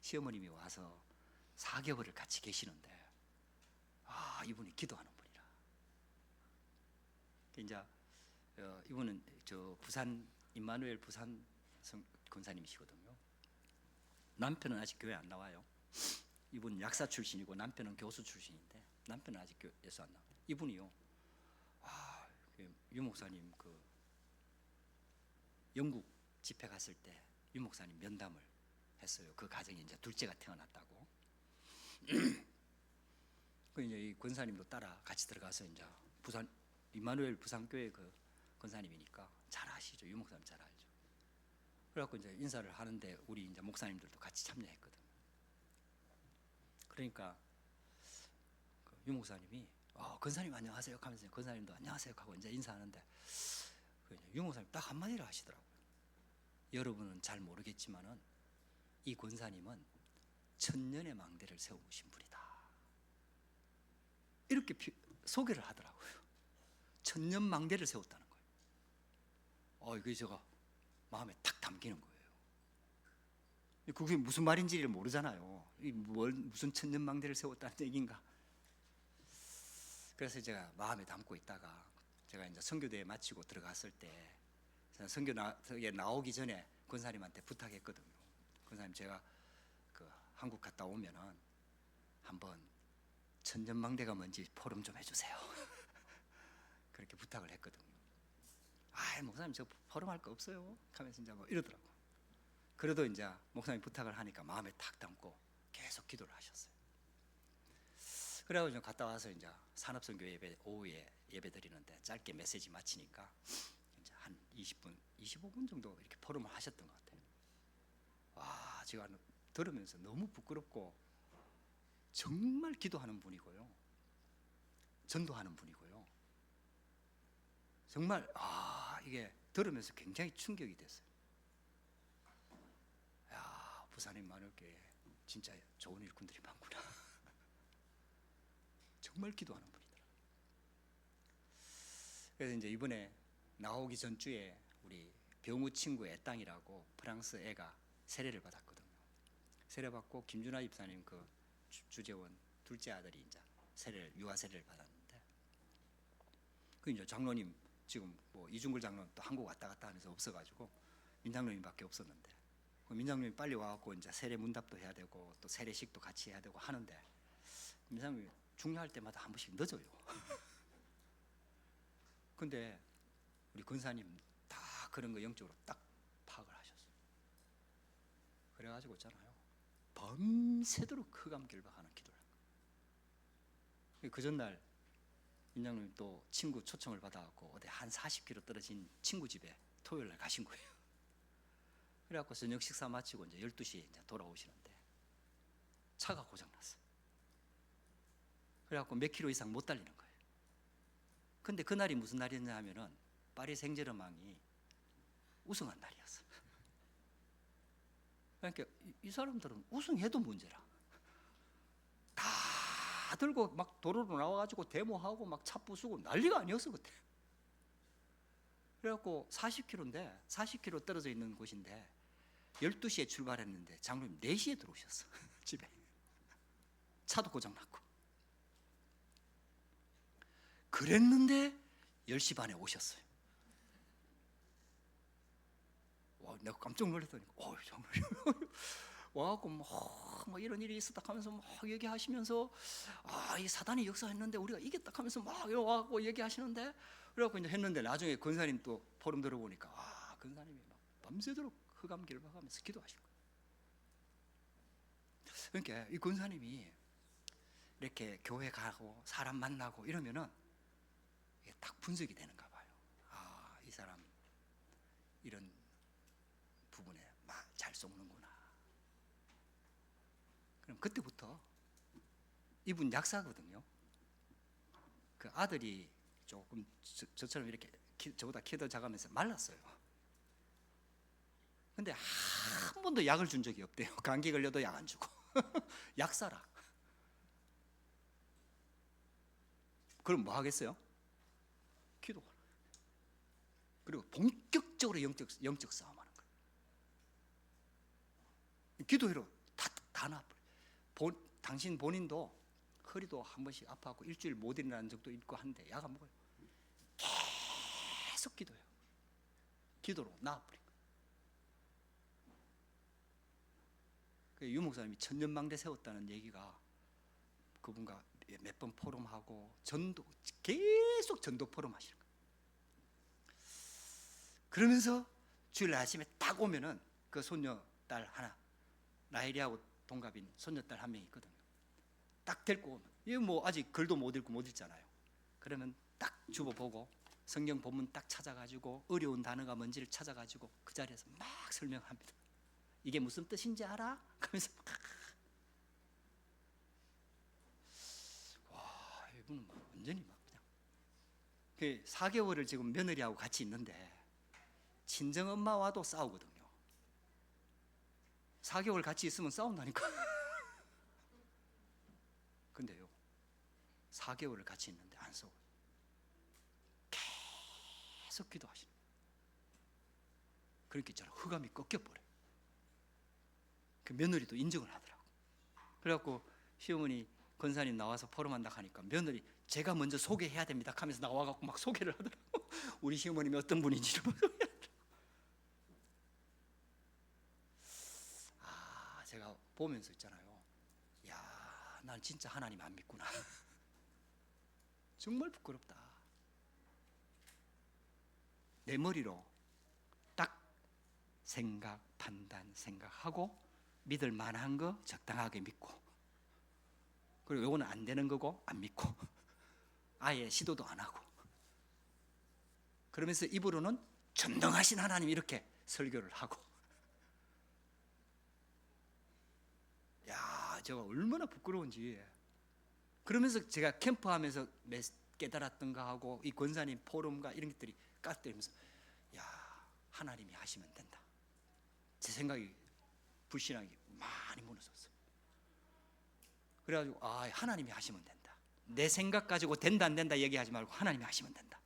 시어머님이 와서 4개월을 같이 계시는데, 이분이 기도하는 분이라. 이제 이분은 저 부산 임마누엘 부산 권사님이시거든요. 남편은 아직 교회 안 나와요. 이분 약사 출신이고 남편은 교수 출신인데, 남편은 아직 교회에서 안 나와요. 이분이요, 유 목사님 영국 집회 갔을 때 유 목사님 면담을 했어요. 그 가정에 이제 둘째가 태어났다고. 그 이제 이 권사님도 따라 같이 들어가서 이제 부산 임마누엘 부산교회 권사님이니까 잘 아시죠. 유 목사님 잘 알죠. 그래갖고 이제 인사를 하는데 우리 이제 목사님들도 같이 참여했거든. 그러니까 유 목사님이 권사님 안녕하세요 하면서 권사님도 안녕하세요 하고 이제 인사하는데, 유 목사님 딱 한마디를 하시더라고요. 여러분은 잘 모르겠지만은 이 권사님은 천년의 망대를 세우신 분이다. 이렇게 소개를 하더라고요. 천년 망대를 세웠다는 거예요. 이게 제가 마음에 탁 담기는 거예요. 그게 무슨 말인지를 모르잖아요. 무슨 천년 망대를 세웠다는 얘기인가. 그래서 제가 마음에 담고 있다가 제가 이제 선교대회 마치고 들어갔을 때 선교에 나오기 전에 권사님한테 부탁했거든요. 권사님, 제가 한국 갔다 오면은 한번 천년망대가 뭔지 포럼 좀 해주세요. 그렇게 부탁을 했거든요. 목사님 저 포럼 할 거 없어요 하면서 이제 뭐 이러더라고. 그래도 이제 목사님 부탁을 하니까 마음에 탁 담고 계속 기도를 하셨어요. 그래가지고 갔다 와서 이제 산업선교 예배 오후에 예배 드리는데 짧게 메시지 마치니까 이제 한 20분, 25분 정도 이렇게 포럼을 하셨던 것 같아요. 제가 들으면서 너무 부끄럽고, 정말 기도하는 분이고요, 전도하는 분이고요. 정말 이게 들으면서 굉장히 충격이 됐어요. 부산의 만월교회 진짜 좋은 일꾼들이 많구나. 정말 기도하는 분이더라. 그래서 이제 이번에 나오기 전주에 우리 병우 친구 애땅이라고 프랑스 애가 세례를 받았거든요. 세례 받고 김준하 집사님 주재원 둘째 아들이 이제 유아 세례를 받았는데, 그 이제 장로님 지금 뭐 이중글 장로는 또 한국 왔다 갔다 하면서 없어가지고 민장로님밖에 없었는데, 그 민장로님 빨리 와갖고 이제 세례 문답도 해야 되고 또 세례식도 같이 해야 되고 하는데, 민장로님 중요할 때마다 한 번씩 늦어요. 근데 우리 권사님 다 그런 거 영적으로 딱 파악을 하셨어요. 그래가지고 있잖아요, 밤새도록 흑암길박하는 기도를 한 거예요. 그 전날 민장로님 또 친구 초청을 받아갖고 어디 한 40km 떨어진 친구 집에 토요일날 가신 거예요. 그래갖고 저녁 식사 마치고 이제 12시에 이제 돌아오시는데 차가 고장났어요. 그래갖고 몇 킬로 이상 못 달리는 거예요. 근데 그날이 무슨 날이었냐 하면은 파리 생제르맹이 우승한 날이었어요. 그러니까 이 사람들은 우승해도 문제라, 다 들고 막 도로로 나와가지고 데모하고 막 차 부수고 난리가 아니었어 그때. 그래갖고 40km인데 40km 떨어져 있는 곳인데 12시에 출발했는데 장로님 4시에 들어오셨어. 집에 차도 고장났고. 그랬는데 10시 반에 오셨어요. 와, 내가 깜짝 놀랐더니 장로님 와갖고 막 이런 일이 있었다 하면서 막 얘기하시면서, 이 사단이 역사했는데 우리가 이겼다 하면서 막 와갖고 얘기하시는데, 그래갖고 이제 했는데 나중에 권사님 또 포럼 들어보니까 권사님이 막 밤새도록 흑암길박하면서 기도하신 거예요. 그러니까 이 권사님이 이렇게 교회 가고 사람 만나고 이러면은 이게 딱 분석이 되는가 봐요. 이 사람 이런 부분에 막 잘 속는구나. 그럼 그때부터 이분 약사거든요. 그 아들이 조금 저처럼 이렇게 저보다 키도 작으면서 말랐어요. 근데 한 번도 약을 준 적이 없대요. 감기 걸려도 약 안 주고. 약사라. 그럼 뭐 하겠어요? 기도하라. 그리고 본격적으로 영적 싸움하는 거예요. 기도해로 다 나아버려. 당신 본인도 허리도 한 번씩 아파하고 일주일 못 일어나는 적도 있고 한데 약 안 먹어요. 계속 기도해요. 기도로 나아버린 거예요. 유 목사님이 천년망대 세웠다는 얘기가 그분과 몇 번 포럼하고 계속 전도 포럼 하시는 거예요. 그러면서 주일 아침에 딱 오면은 그 손녀 딸 하나, 라헬이하고 동갑인 손녀 딸 한 명 있거든요. 딱 데리고 오면, 얘 뭐 아직 글도 못 읽고 못 읽잖아요. 그러면 딱 주보 보고 성경 본문 딱 찾아가지고 어려운 단어가 뭔지를 찾아가지고 그 자리에서 막 설명합니다. 이게 무슨 뜻인지 알아? 그러면서 와, 이분은 막 완전히 막 그냥. 그 4개월을 지금 며느리하고 같이 있는데 친정 엄마와도 싸우거든요. 4개월 같이 있으면 싸운다니까. 근데요, 4개월을 같이 있는데 안 싸워요. 계속 기도하시는. 그러니까 있잖아, 흑암이 꺾여버려요. 그 며느리도 인정을 하더라고. 그래갖고 시어머니 권사님 나와서 포럼한다 하니까 며느리 제가 먼저 소개해야 됩니다 하면서 나와갖고 막 소개를 하더라고. 우리 시어머님이 어떤 분인지를 막 소개하더라고. 제가 보면서 있잖아요, 야, 난 진짜 하나님 안 믿구나. 정말 부끄럽다. 내 머리로 딱 생각, 판단, 생각하고 믿을 만한 거 적당하게 믿고, 그리고 요거는 안 되는 거고 안 믿고 아예 시도도 안 하고, 그러면서 입으로는 전능하신 하나님 이렇게 설교를 하고. 야, 제가 얼마나 부끄러운지. 그러면서 제가 캠프하면서 깨달았던가 하고 이 권사님 포럼과 이런 것들이 까뜨리면서, 야, 하나님이 하시면 된다. 제 생각이 불신앙이 많이 무너졌어요. 그래가지고 하나님이 하시면 된다. 내 생각 가지고 된다 안 된다 얘기하지 말고 하나님이 하시면 된다.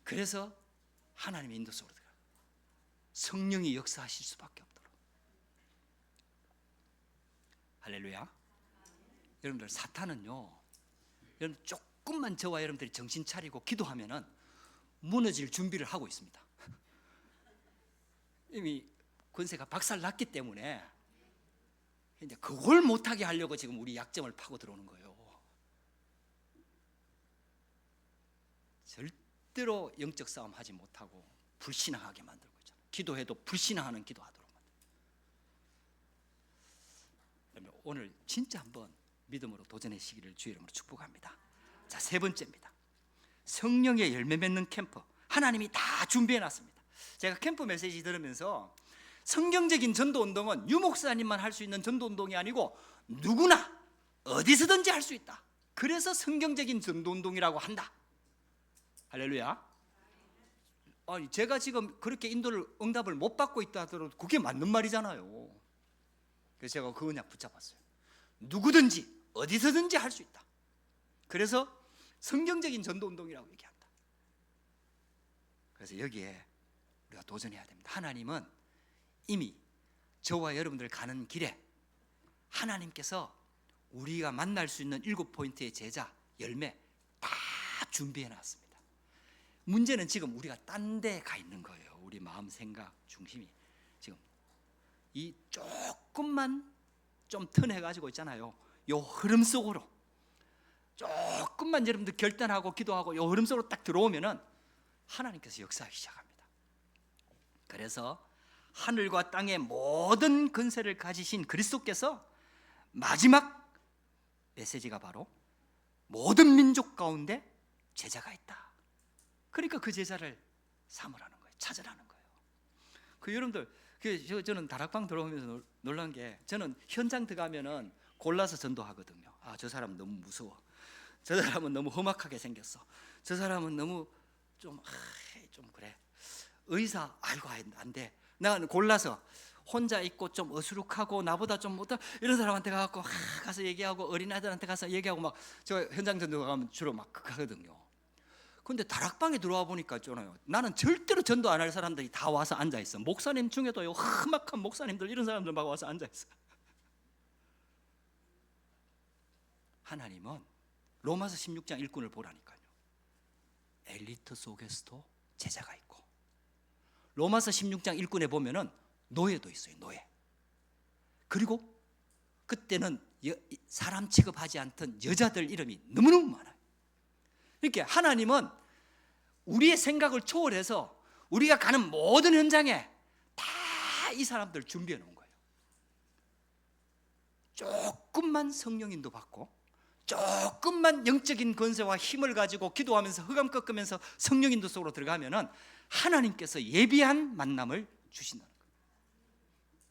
그래서 하나님의 인도 속으로 들어가 성령이 역사하실 수밖에 없도록. 할렐루야. 여러분들 사탄은요, 여러분 조금만 저와 여러분들이 정신 차리고 기도하면은 무너질 준비를 하고 있습니다. 이미 권세가 박살났기 때문에 이제 그걸 못하게 하려고 지금 우리 약점을 파고 들어오는 거예요. 절대로 영적 싸움 하지 못하고 불신앙하게 만들고 있잖아요. 기도해도 불신앙하는 기도하도록 만들고. 오늘 진짜 한번 믿음으로 도전하시기를 주의 이름으로 축복합니다. 자, 세 번째입니다. 성령의 열매 맺는 캠프. 하나님이 다 준비해 놨습니다. 제가 캠프 메시지 들으면서 성경적인 전도 운동은 유 목사님만 할 수 있는 전도 운동이 아니고 누구나 어디서든지 할 수 있다. 그래서 성경적인 전도 운동이라고 한다. 할렐루야. 아니, 제가 지금 그렇게 인도를 응답을 못 받고 있다 하더라도 그게 맞는 말이잖아요. 그래서 제가 그 언약 붙잡았어요. 누구든지 어디서든지 할 수 있다. 그래서 성경적인 전도 운동이라고 얘기한다. 그래서 여기에 우리가 도전해야 됩니다. 하나님은 이미 저와 여러분들 가는 길에 하나님께서 우리가 만날 수 있는 7포인트의 제자 열매 다 준비해 놨습니다. 문제는 지금 우리가 딴 데 가 있는 거예요. 우리 마음 생각 중심이 지금 이 조금만 좀 턴해 가지고 있잖아요. 요 흐름 속으로 조금만 여러분들 결단하고 기도하고 요 흐름 속으로 딱 들어오면은 하나님께서 역사하기 시작합니다. 그래서 하늘과 땅의 모든 권세를 가지신 그리스도께서 마지막 메시지가 바로 모든 민족 가운데 제자가 있다. 그러니까 그 제자를 삼으라는 거예요. 찾으라는 거예요. 여러분들 저는 다락방 들어오면서 놀란 게, 저는 현장 들어가면은 골라서 전도하거든요. 아, 저 사람 너무 무서워. 저 사람은 너무 험악하게 생겼어. 저 사람은 너무 좀 그래. 의사, 아이고 안 돼. 난 골라서 혼자 있고 좀 어수룩하고 나보다 좀 못한 이런 사람한테 가서 얘기하고, 어린아이들한테 가서 얘기하고, 막 저 현장 전도 가면 주로 막 하거든요. 근데 다락방에 들어와 보니까 있잖아요, 나는 절대로 전도 안 할 사람들이 다 와서 앉아 있어. 목사님 중에도 험악한 목사님들, 이런 사람들 막 와서 앉아 있어. 하나님은 로마서 16장 일꾼을 보라니까요. 엘리트 속에서도 제자가 있고, 로마서 16장 일꾼에 보면은 노예도 있어요. 노예. 그리고 그때는 사람 취급하지 않던 여자들 이름이 너무너무 많아요. 이렇게 하나님은 우리의 생각을 초월해서 우리가 가는 모든 현장에 다 이 사람들 준비해 놓은 거예요. 조금만 성령 인도 받고, 조금만 영적인 권세와 힘을 가지고 기도하면서 흑암 꺾으면서 성령 인도 속으로 들어가면은 하나님께서 예비한 만남을 주신다는 거예요.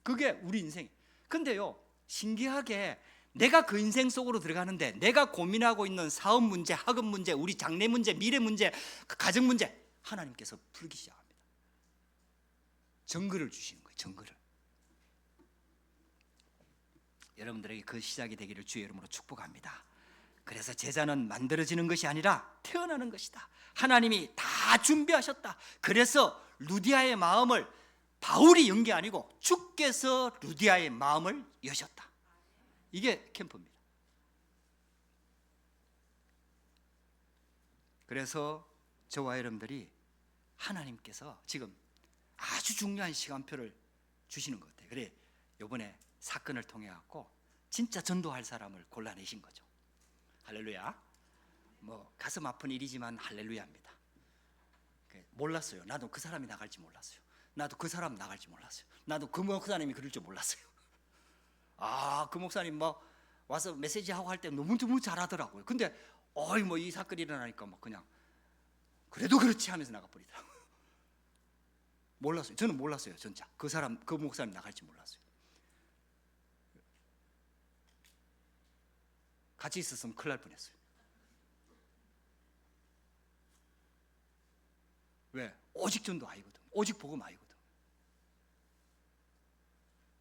그게 우리 인생. 근데요, 신기하게 내가 그 인생 속으로 들어가는데 내가 고민하고 있는 사업 문제, 학업 문제, 우리 장래 문제, 미래 문제, 가정 문제, 하나님께서 풀기 시작합니다. 정글을 주시는 거예요. 정글을. 여러분들에게 그 시작이 되기를 주의 이름으로 축복합니다. 그래서 제자는 만들어지는 것이 아니라 태어나는 것이다. 하나님이 다 준비하셨다. 그래서 루디아의 마음을 바울이 연 게 아니고 주께서 루디아의 마음을 여셨다. 이게 캠프입니다. 그래서 저와 여러분들이 하나님께서 지금 아주 중요한 시간표를 주시는 것 같아요. 그래, 이번에 사건을 통해 갖고 진짜 전도할 사람을 골라내신 거죠. 할렐루야. 뭐 가슴 아픈 일이지만 할렐루야입니다. 몰랐어요. 나도 그 사람이 나갈지 몰랐어요. 나도 그 사람 나갈지 몰랐어요. 나도 그 목사님이 그럴 줄 몰랐어요. 아, 그 목사님 뭐 와서 메시지 하고 할 때 너무 잘하더라고요. 근데 뭐 이 사건이 일어나니까 막 그냥 그래도 그렇지 하면서 나가버리더라고요. 몰랐어요. 저는 몰랐어요. 진짜 그 목사님 나갈지 몰랐어요. 같이 있었으면 큰일 날 뻔했어요. 왜? 오직 전도 아니거든. 오직 복음 아니거든.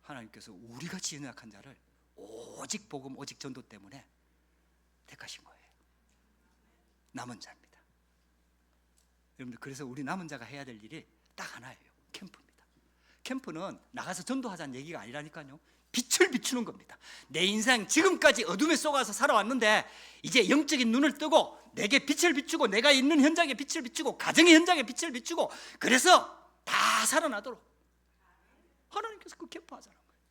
하나님께서 우리같이 연약한 자를 오직 복음, 오직 전도 때문에 택하신 거예요. 남은 자입니다. 여러분들, 그래서 우리 남은 자가 해야 될 일이 딱 하나예요. 캠프입니다. 캠프는 나가서 전도하자는 얘기가 아니라니까요. 빛을 비추는 겁니다. 내 인생 지금까지 어둠에 속아서 살아왔는데 이제 영적인 눈을 뜨고 내게 빛을 비추고 내가 있는 현장에 빛을 비추고 가정의 현장에 빛을 비추고 그래서 다 살아나도록 하나님께서 그 캠프하자는 거예요.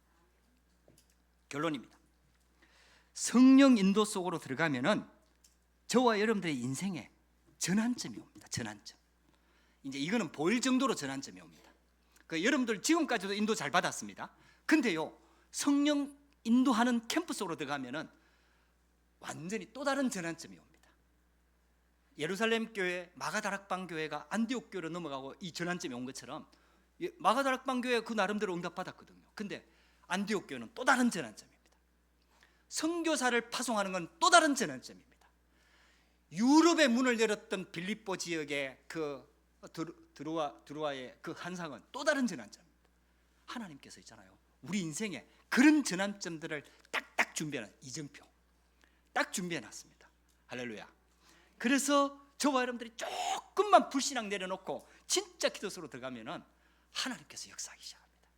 결론입니다. 성령 인도 속으로 들어가면은 저와 여러분들의 인생에 전환점이 옵니다. 전환점. 이제 이거는 보일 정도로 전환점이 옵니다. 그 여러분들 지금까지도 인도 잘 받았습니다. 근데요, 성령 인도하는 캠프 속으로 들어가면은 완전히 또 다른 전환점이 옵니다. 예루살렘 교회, 마가다락방 교회가 안디옥 교회로 넘어가고 이 전환점이 온 것처럼 마가다락방 교회 그 나름대로 응답받았거든요. 근데 안디옥 교회는 또 다른 전환점입니다. 선교사를 파송하는 건 또 다른 전환점입니다. 유럽의 문을 열었던 빌립보 지역의 그 드로아의 그 환상은 또 다른 전환점입니다. 하나님께서 있잖아요, 우리 인생에 그런 전환점들을 딱딱 준비해놨, 이정표 딱 준비해놨습니다. 할렐루야. 그래서 저와 여러분들이 조금만 불신앙 내려놓고 진짜 기도 속으로 들어가면은 하나님께서 역사하기 시작합니다.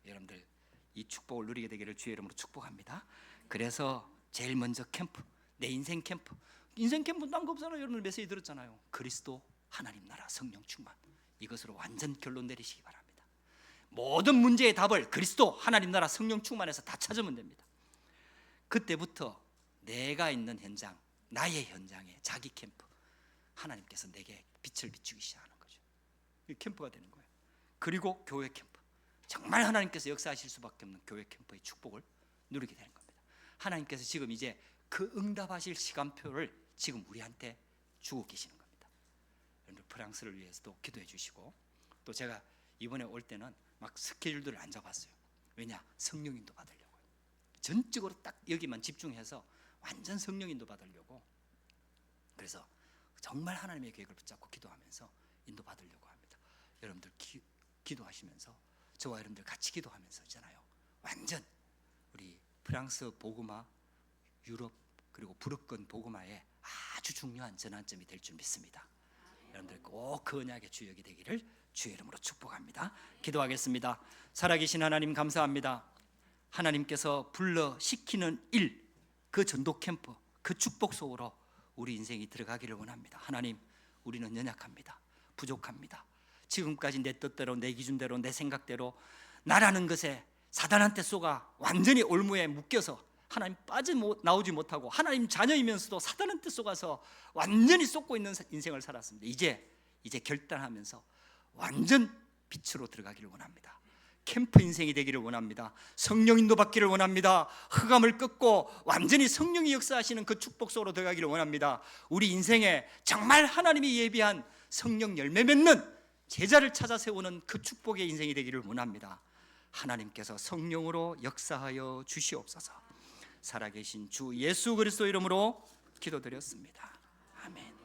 여러분들 이 축복을 누리게 되기를 주의 이름으로 축복합니다. 그래서 제일 먼저 캠프, 내 인생 캠프. 인생 캠프는 딴 거 없잖아요. 여러분들 메시지 들었잖아요. 그리스도, 하나님 나라, 성령 충만. 이것으로 완전 결론 내리시기 바랍니다. 모든 문제의 답을 그리스도, 하나님 나라, 성령 충만해서 다 찾으면 됩니다. 그때부터 내가 있는 현장, 나의 현장에 자기 캠프, 하나님께서 내게 빛을 비추기 시작하는 거죠. 이 캠프가 되는 거예요. 그리고 교회 캠프, 정말 하나님께서 역사하실 수밖에 없는 교회 캠프의 축복을 누리게 되는 겁니다. 하나님께서 지금 이제 그 응답하실 시간표를 지금 우리한테 주고 계시는 겁니다. 여러분들 프랑스를 위해서도 기도해 주시고, 또 제가 이번에 올 때는 막 스케줄들을 안 잡았어요. 왜냐? 성령인도 받으려고요. 전적으로 딱 여기만 집중해서 완전 성령인도 받으려고. 그래서 정말 하나님의 계획을 붙잡고 기도하면서 인도 받으려고 합니다. 여러분들 기도하시면서 저와 여러분들 같이 기도하면서 있잖아요, 완전 우리 프랑스 복음화, 유럽 그리고 불어권 복음화에 아주 중요한 전환점이 될 줄 믿습니다. 여러분들 꼭 그 언약의 주역이 되기를 주의 이름으로 축복합니다. 기도하겠습니다. 살아계신 하나님 감사합니다. 하나님께서 불러 시키는 일, 그 전도 캠프, 그 축복 속으로 우리 인생이 들어가기를 원합니다. 하나님, 우리는 연약합니다. 부족합니다. 지금까지 내 뜻대로, 내 기준대로, 내 생각대로 나라는 것에 사단한테 쏘가 완전히 올무에 묶여서 하나님 빠져나오지 못하고 하나님 자녀이면서도 사단한테 쏘가서 완전히 쏟고 있는 인생을 살았습니다. 이제 결단하면서 완전 빛으로 들어가기를 원합니다. 캠프 인생이 되기를 원합니다. 성령 인도 받기를 원합니다. 흑암을 꺾고 완전히 성령이 역사하시는 그 축복 속으로 들어가기를 원합니다. 우리 인생에 정말 하나님이 예비한 성령 열매 맺는 제자를 찾아 세우는 그 축복의 인생이 되기를 원합니다. 하나님께서 성령으로 역사하여 주시옵소서. 살아계신 주 예수 그리스도 이름으로 기도드렸습니다. 아멘.